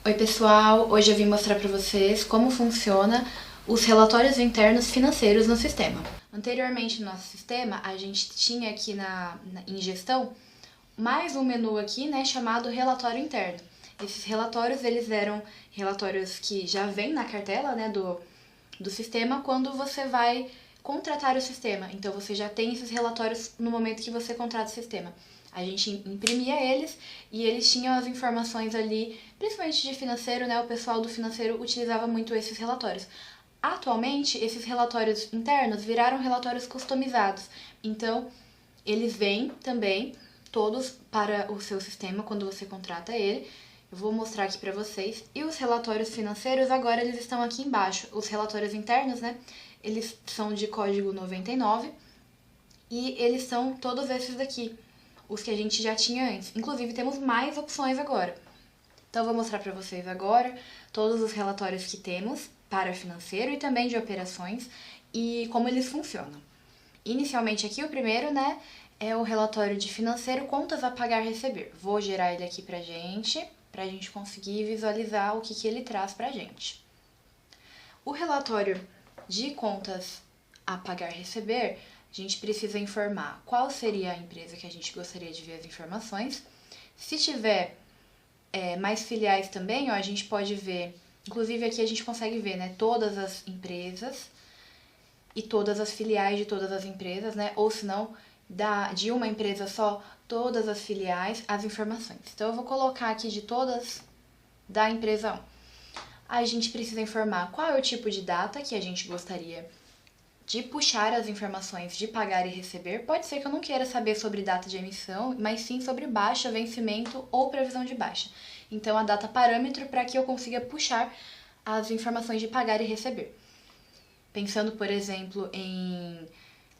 Oi pessoal, hoje eu vim mostrar para vocês como funciona os relatórios internos financeiros no sistema. Anteriormente no nosso sistema, a gente tinha aqui em gestão mais um menu aqui, né, chamado relatório interno. Esses relatórios, eles eram relatórios que já vêm na cartela, né, do sistema quando você vai contratar o sistema. Então você já tem esses relatórios no momento que você contrata o sistema. A gente imprimia eles e eles tinham as informações ali, principalmente de financeiro, né? O pessoal do financeiro utilizava muito esses relatórios. Atualmente, esses relatórios internos viraram relatórios customizados. Então, eles vêm também todos para o seu sistema quando você contrata ele. Eu vou mostrar aqui para vocês. E os relatórios financeiros, agora eles estão aqui embaixo. Os relatórios internos, né? Eles são de código 99 e eles são todos esses daqui, os que a gente já tinha antes. Inclusive, temos mais opções agora. Então, eu vou mostrar para vocês agora todos os relatórios que temos para financeiro e também de operações e como eles funcionam. Inicialmente aqui, o primeiro, né, é o relatório de financeiro, contas a pagar e receber. Vou gerar ele aqui pra gente conseguir visualizar o que ele traz pra gente. O relatório de contas a pagar e receber, a gente precisa informar qual seria a empresa que a gente gostaria de ver as informações. Se tiver mais filiais também, ó, a gente pode ver, inclusive aqui a gente consegue ver, né, todas as empresas e todas as filiais de todas as empresas, né, ou se não, de uma empresa só, todas as filiais, as informações. Então eu vou colocar aqui de todas da empresa 1. A gente precisa informar qual é o tipo de data que a gente gostaria de puxar as informações de pagar e receber. Pode ser que eu não queira saber sobre data de emissão, mas sim sobre baixa, vencimento ou previsão de baixa. Então, a data parâmetro para que eu consiga puxar as informações de pagar e receber. Pensando, por exemplo, em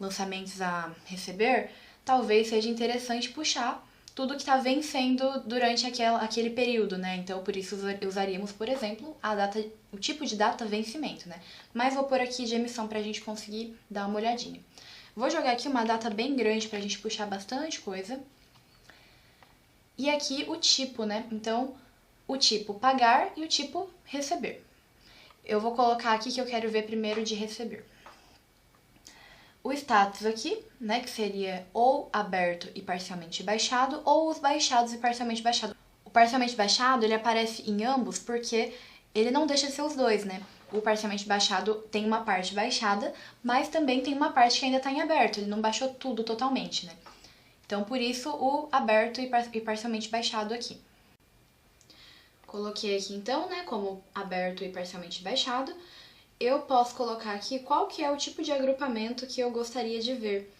lançamentos a receber, talvez seja interessante puxar tudo que está vencendo durante aquele período, né? Então, por isso usaríamos, por exemplo, o tipo de data vencimento, né? Mas vou pôr aqui de emissão para a gente conseguir dar uma olhadinha. Vou jogar aqui uma data bem grande para a gente puxar bastante coisa. E aqui o tipo, né? Então, o tipo pagar e o tipo receber. Eu vou colocar aqui que eu quero ver primeiro de receber. O status aqui, né, que seria ou aberto e parcialmente baixado, ou os baixados e parcialmente baixado. O parcialmente baixado, ele aparece em ambos porque ele não deixa de ser os dois, né? O parcialmente baixado tem uma parte baixada, mas também tem uma parte que ainda está em aberto, ele não baixou tudo totalmente, né? Então, por isso, o aberto e parcialmente baixado aqui. Coloquei aqui, então, né, como aberto e parcialmente baixado. Eu posso colocar aqui qual que é o tipo de agrupamento que eu gostaria de ver.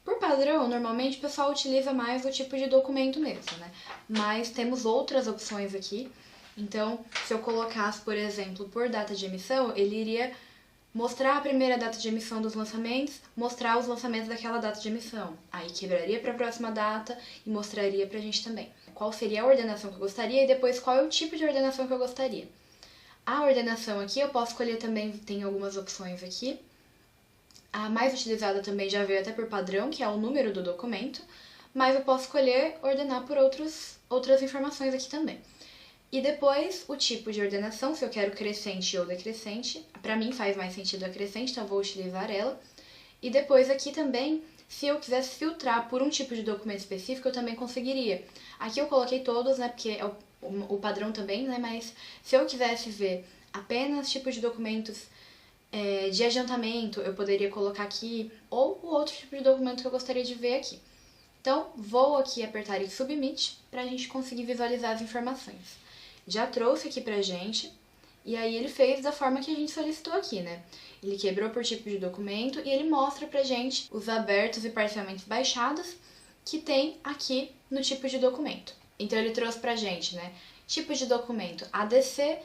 Por padrão, normalmente o pessoal utiliza mais o tipo de documento mesmo, né? Mas temos outras opções aqui. Então, se eu colocasse, por exemplo, por data de emissão, ele iria mostrar a primeira data de emissão dos lançamentos, mostrar os lançamentos daquela data de emissão. Aí quebraria para a próxima data e mostraria pra gente também qual seria a ordenação que eu gostaria e depois qual é o tipo de ordenação que eu gostaria. A ordenação aqui eu posso escolher também, tem algumas opções aqui. A mais utilizada também já veio até por padrão, que é o número do documento, mas eu posso escolher ordenar por outras informações aqui também. E depois o tipo de ordenação, se eu quero crescente ou decrescente. Para mim faz mais sentido a crescente, então eu vou utilizar ela. E depois aqui também, se eu quisesse filtrar por um tipo de documento específico, eu também conseguiria. Aqui eu coloquei todos, né, porque é o padrão também, né, mas se eu quisesse ver apenas tipos de documentos de adiantamento, eu poderia colocar aqui, ou o outro tipo de documento que eu gostaria de ver aqui. Então, vou aqui apertar em Submit para a gente conseguir visualizar as informações. Já trouxe aqui pra gente, e aí ele fez da forma que a gente solicitou aqui, né? Ele quebrou por tipo de documento e ele mostra pra gente os abertos e parcialmente baixados que tem aqui no tipo de documento. Então ele trouxe pra gente, né? Tipo de documento ADC,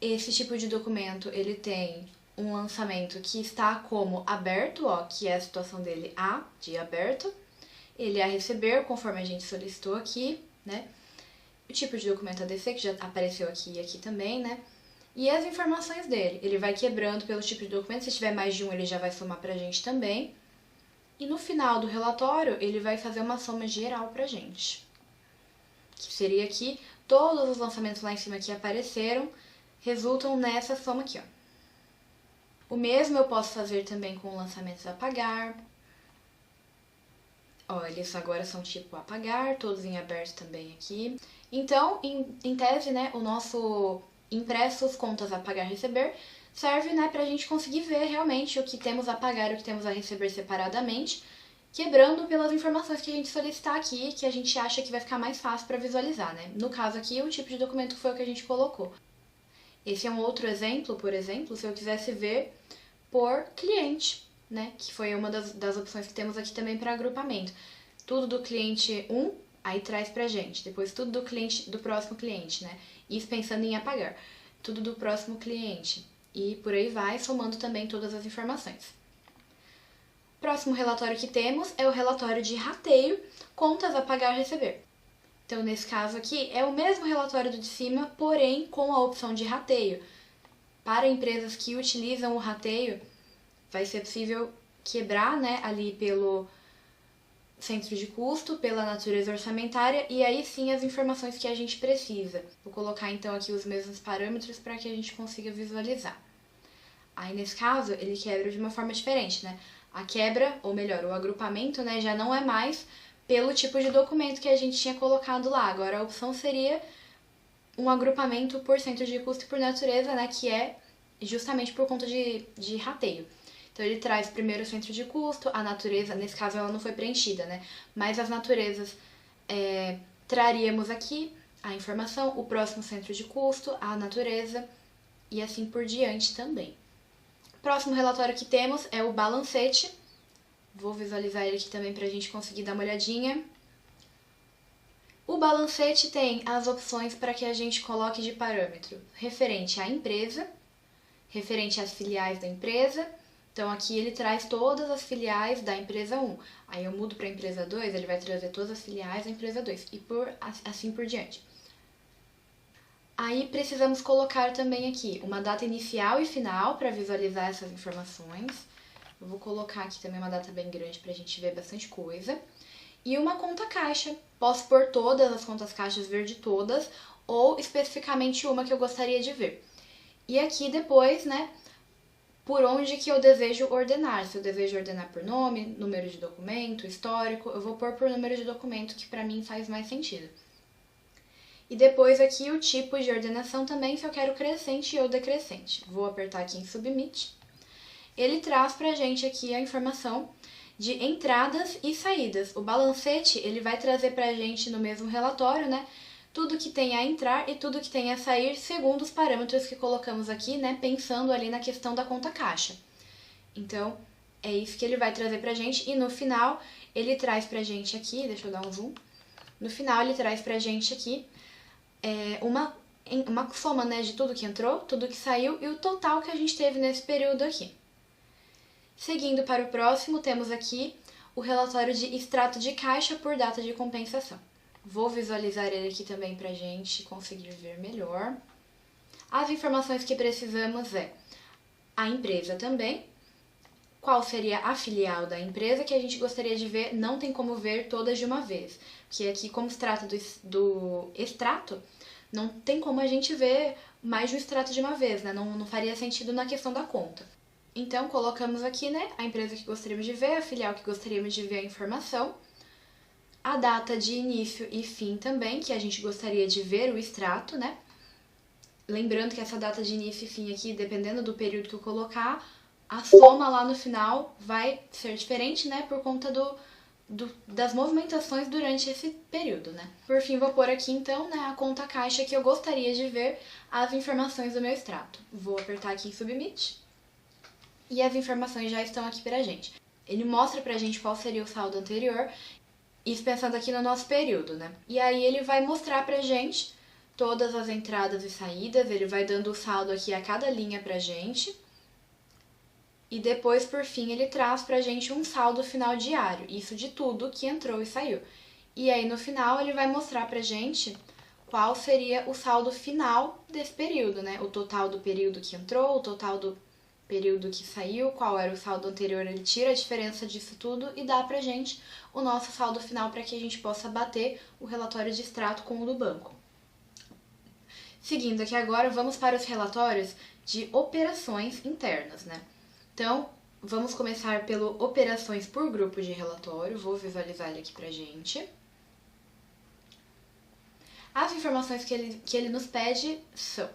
esse tipo de documento ele tem um lançamento que está como aberto, ó, que é a situação dele A, de aberto. Ele é a receber, conforme a gente solicitou aqui, né? O tipo de documento ADC, que já apareceu aqui e aqui também, né? E as informações dele. Ele vai quebrando pelo tipo de documento, se tiver mais de um, ele já vai somar pra gente também. E no final do relatório, ele vai fazer uma soma geral pra gente. Que seria aqui todos os lançamentos lá em cima que apareceram resultam nessa soma aqui, ó. O mesmo eu posso fazer também com lançamentos a pagar. Ó, eles agora são tipo a pagar, todos em aberto também aqui. Então, em tese, né, o nosso impressos, contas a pagar e receber, serve, né, pra gente conseguir ver realmente o que temos a pagar e o que temos a receber separadamente, quebrando pelas informações que a gente solicitar aqui, que a gente acha que vai ficar mais fácil para visualizar, né? No caso aqui, o tipo de documento foi o que a gente colocou. Esse é um outro exemplo, por exemplo, se eu quisesse ver por cliente, né? Que foi uma das opções que temos aqui também para agrupamento. Tudo do cliente 1, aí traz pra gente. Depois tudo do próximo cliente, né? Isso pensando em apagar. Tudo do próximo cliente. E por aí vai, somando também todas as informações. Próximo relatório que temos é o relatório de rateio, contas a pagar e receber. Então, nesse caso aqui, é o mesmo relatório do de cima, porém com a opção de rateio. Para empresas que utilizam o rateio, vai ser possível quebrar, né, ali pelo centro de custo, pela natureza orçamentária, e aí sim as informações que a gente precisa. Vou colocar então aqui os mesmos parâmetros para que a gente consiga visualizar. Aí, nesse caso, ele quebra de uma forma diferente, né? A quebra, ou melhor, o agrupamento, né, já não é mais pelo tipo de documento que a gente tinha colocado lá. Agora a opção seria um agrupamento por centro de custo e por natureza, né, que é justamente por conta de rateio. Então ele traz primeiro o centro de custo, a natureza, nesse caso ela não foi preenchida, né, mas as naturezas traríamos aqui a informação, o próximo centro de custo, a natureza e assim por diante também. Próximo relatório que temos é o balancete. Vou visualizar ele aqui também para a gente conseguir dar uma olhadinha. O balancete tem as opções para que a gente coloque de parâmetro referente à empresa, referente às filiais da empresa. Então aqui ele traz todas as filiais da empresa 1. Aí eu mudo para a empresa 2, ele vai trazer todas as filiais da empresa 2 e assim por diante. Aí precisamos colocar também aqui uma data inicial e final para visualizar essas informações. Eu vou colocar aqui também uma data bem grande para a gente ver bastante coisa. E uma conta caixa. Posso pôr todas as contas caixas, ver de todas, ou especificamente uma que eu gostaria de ver. E aqui depois, né, por onde que eu desejo ordenar. Se eu desejo ordenar por nome, número de documento, histórico, eu vou pôr por número de documento, que para mim faz mais sentido. E depois aqui o tipo de ordenação também, se eu quero crescente ou decrescente. Vou apertar aqui em Submit. Ele traz pra gente aqui a informação de entradas e saídas. O balancete, ele vai trazer pra gente no mesmo relatório, né, tudo que tem a entrar e tudo que tem a sair, segundo os parâmetros que colocamos aqui, né, pensando ali na questão da conta caixa. Então, é isso que ele vai trazer pra gente. E no final, ele traz pra gente aqui, deixa eu dar um zoom. No final, ele traz pra gente aqui uma soma, né, de tudo que entrou, tudo que saiu e o total que a gente teve nesse período aqui. Seguindo para o próximo, temos aqui o relatório de extrato de caixa por data de compensação. Vou visualizar ele aqui também para a gente conseguir ver melhor. As informações que precisamos é a empresa também, qual seria a filial da empresa que a gente gostaria de ver, não tem como ver todas de uma vez, porque aqui como se trata do extrato, não tem como a gente ver mais de um extrato de uma vez, né? Não faria sentido na questão da conta. Então, colocamos aqui, né, a empresa que gostaríamos de ver, a filial que gostaríamos de ver a informação, a data de início e fim também, que a gente gostaria de ver o extrato, né? Lembrando que essa data de início e fim aqui, dependendo do período que eu colocar, a soma lá no final vai ser diferente, né, por conta das movimentações durante esse período, né? Por fim, vou pôr aqui, então, né, a conta caixa que eu gostaria de ver as informações do meu extrato. Vou apertar aqui em Submit. E as informações já estão aqui pra gente. Ele mostra pra gente qual seria o saldo anterior, isso pensando aqui no nosso período, né? E aí ele vai mostrar pra gente todas as entradas e saídas, ele vai dando o saldo aqui a cada linha pra gente. E depois, por fim, ele traz pra gente um saldo final diário, isso de tudo que entrou e saiu. E aí, no final, ele vai mostrar pra gente qual seria o saldo final desse período, né? O total do período que entrou, o total do período que saiu, qual era o saldo anterior, ele tira a diferença disso tudo e dá pra gente o nosso saldo final para que a gente possa bater o relatório de extrato com o do banco. Seguindo aqui agora, vamos para os relatórios de operações internas, né? Então, vamos começar pelo operações por grupo de relatório. Vou visualizar ele aqui pra gente. As informações que ele nos pede são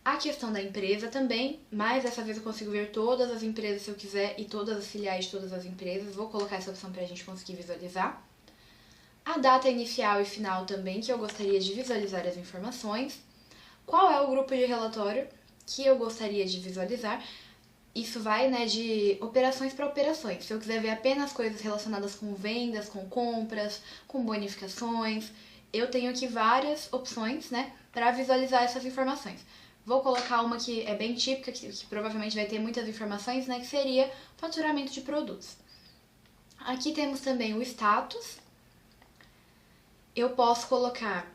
a questão da empresa também, mas dessa vez eu consigo ver todas as empresas se eu quiser e todas as filiais de todas as empresas. Vou colocar essa opção para a gente conseguir visualizar. A data inicial e final também, que eu gostaria de visualizar as informações. Qual é o grupo de relatório que eu gostaria de visualizar? Isso vai, né, de operações para operações. Se eu quiser ver apenas coisas relacionadas com vendas, com compras, com bonificações, eu tenho aqui várias opções, né, para visualizar essas informações. Vou colocar uma que é bem típica, que provavelmente vai ter muitas informações, né, que seria faturamento de produtos. Aqui temos também o status. Eu posso colocar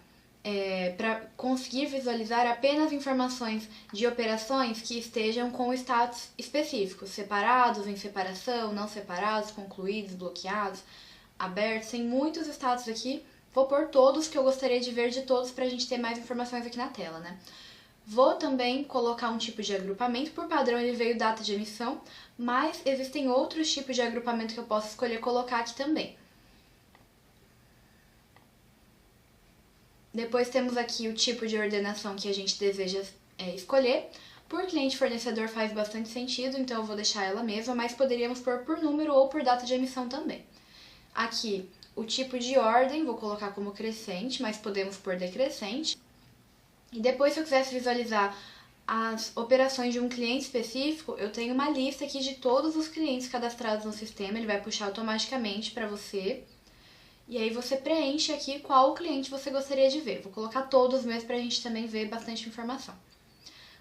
para conseguir visualizar apenas informações de operações que estejam com status específicos, separados, em separação, não separados, concluídos, bloqueados, abertos. Tem muitos status aqui. Vou pôr todos que eu gostaria de ver de todos para a gente ter mais informações aqui na tela, né? Vou também colocar um tipo de agrupamento. Por padrão ele veio data de emissão, mas existem outros tipos de agrupamento que eu posso escolher colocar aqui também. Depois temos aqui o tipo de ordenação que a gente deseja escolher. Por cliente fornecedor faz bastante sentido, então eu vou deixar ela mesma, mas poderíamos pôr por número ou por data de emissão também. Aqui o tipo de ordem, vou colocar como crescente, mas podemos pôr decrescente. E depois, se eu quisesse visualizar as operações de um cliente específico, eu tenho uma lista aqui de todos os clientes cadastrados no sistema, ele vai puxar automaticamente para você. E aí você preenche aqui qual cliente você gostaria de ver. Vou colocar todos mesmo para a gente também ver bastante informação.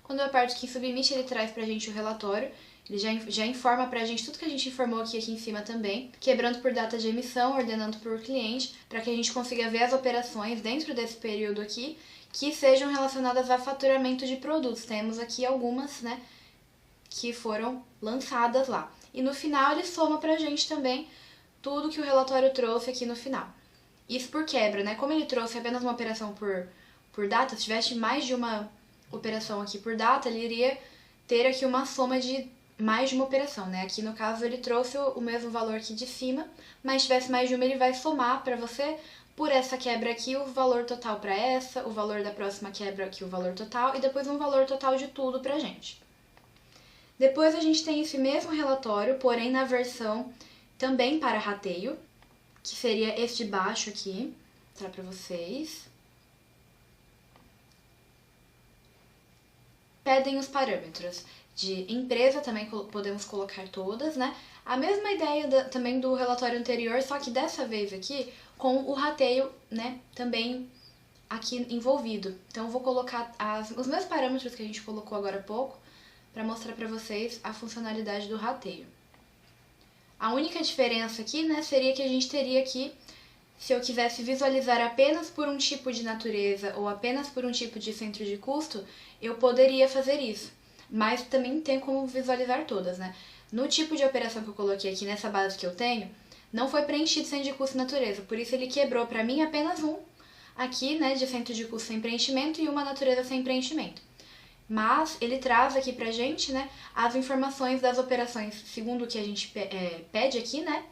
Quando eu aperto aqui em Submit, ele traz para a gente o relatório. Ele já informa para a gente tudo que a gente informou aqui em cima também, quebrando por data de emissão, ordenando por cliente, para que a gente consiga ver as operações dentro desse período aqui que sejam relacionadas a faturamento de produtos. Temos aqui algumas, né, que foram lançadas lá. E no final ele soma para a gente também tudo que o relatório trouxe aqui no final. Isso por quebra, né? Como ele trouxe apenas uma operação por data, se tivesse mais de uma operação aqui por data, ele iria ter aqui uma soma de mais de uma operação, né? Aqui no caso ele trouxe o mesmo valor aqui de cima, mas se tivesse mais de uma ele vai somar para você por essa quebra aqui o valor total para essa, o valor da próxima quebra aqui o valor total e depois um valor total de tudo pra gente. Depois a gente tem esse mesmo relatório, porém na versão também para rateio, que seria este de baixo aqui, vou mostrar para vocês. Pedem os parâmetros de empresa, também podemos colocar todas, né? A mesma ideia também do relatório anterior, só que dessa vez aqui com o rateio, né, também aqui envolvido. Então eu vou colocar os mesmos parâmetros que a gente colocou agora há pouco, para mostrar para vocês a funcionalidade do rateio. A única diferença aqui, né, seria que a gente teria aqui, se eu quisesse visualizar apenas por um tipo de natureza ou apenas por um tipo de centro de custo, eu poderia fazer isso. Mas também tem como visualizar todas, né? No tipo de operação que eu coloquei aqui nessa base que eu tenho, não foi preenchido centro de custo e natureza, por isso ele quebrou para mim apenas um aqui, né, de centro de custo sem preenchimento e uma natureza sem preenchimento. Mas ele traz aqui pra gente, né, as informações das operações segundo o que a gente pede aqui, né,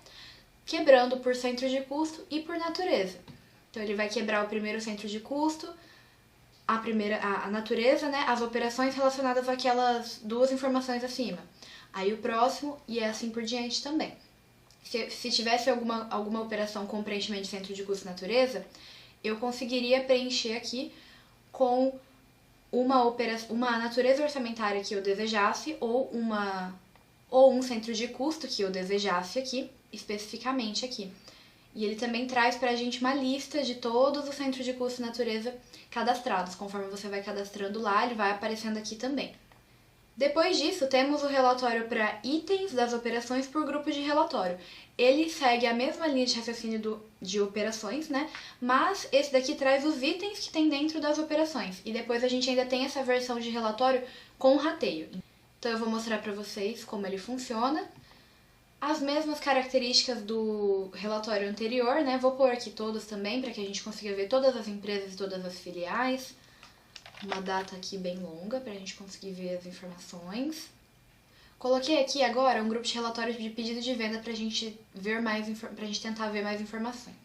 quebrando por centro de custo e por natureza. Então ele vai quebrar o primeiro centro de custo, a natureza, né, as operações relacionadas àquelas duas informações acima. Aí o próximo e assim por diante também. Se tivesse alguma operação com preenchimento de centro de custo e natureza, eu conseguiria preencher aqui com uma natureza orçamentária que eu desejasse ou um centro de custo que eu desejasse aqui, especificamente aqui. E ele também traz para a gente uma lista de todos os centros de custo e natureza cadastrados. Conforme você vai cadastrando lá, ele vai aparecendo aqui também. Depois disso, temos o relatório para itens das operações por grupo de relatório. Ele segue a mesma linha de raciocínio de operações, né? Mas esse daqui traz os itens que tem dentro das operações. E depois a gente ainda tem essa versão de relatório com rateio. Então eu vou mostrar para vocês como ele funciona. As mesmas características do relatório anterior, né? Vou pôr aqui todos também para que a gente consiga ver todas as empresas e todas as filiais. uma data aqui bem longa para a gente conseguir ver as informações. Coloquei aqui agora um grupo de relatórios de pedido de venda para a gente tentar ver mais informações.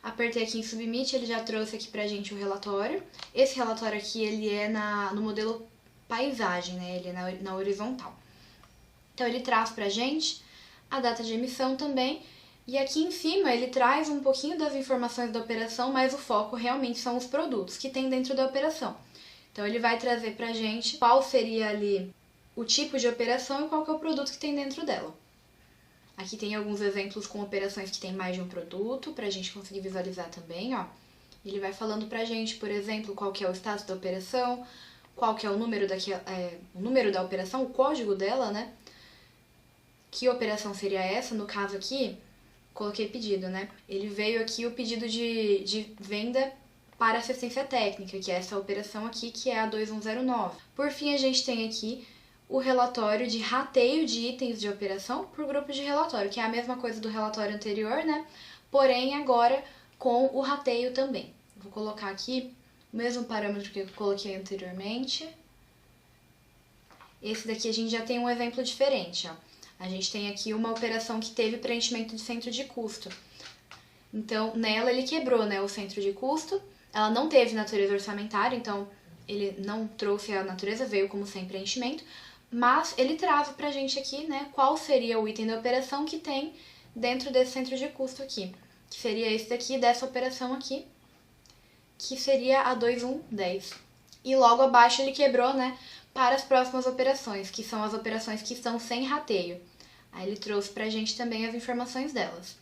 Apertei aqui em Submit, ele já trouxe aqui pra gente o relatório. Esse relatório aqui, ele é no modelo paisagem, né? Ele é na horizontal. Então, ele traz pra gente a data de emissão também. E aqui em cima, ele traz um pouquinho das informações da operação, mas o foco realmente são os produtos que tem dentro da operação. Então, ele vai trazer pra gente qual seria ali o tipo de operação e qual que é o produto que tem dentro dela. Aqui tem alguns exemplos com operações que tem mais de um produto, pra gente conseguir visualizar também, ó. Ele vai falando pra gente, por exemplo, qual que é o status da operação, qual que é o número da operação, o código dela, né? Que operação seria essa? No caso aqui, coloquei pedido, né? Ele veio aqui o pedido de venda para assistência técnica, que é essa operação aqui, que é a 2109. Por fim, a gente tem aqui o relatório de rateio de itens de operação por grupo de relatório, que é a mesma coisa do relatório anterior, né? Porém, agora com o rateio também. Vou colocar aqui o mesmo parâmetro que eu coloquei anteriormente. Esse daqui a gente já tem um exemplo diferente, ó. A gente tem aqui uma operação que teve preenchimento de centro de custo. Então, nela ele quebrou, né, o centro de custo. Ela não teve natureza orçamentária, então ele não trouxe a natureza, veio como sem preenchimento. Mas ele traz pra gente aqui, né, qual seria o item da operação que tem dentro desse centro de custo aqui. Que seria esse daqui, dessa operação aqui, que seria a 2110. E logo abaixo ele quebrou, né, para as próximas operações, que são as operações que estão sem rateio. Aí ele trouxe pra gente também as informações delas.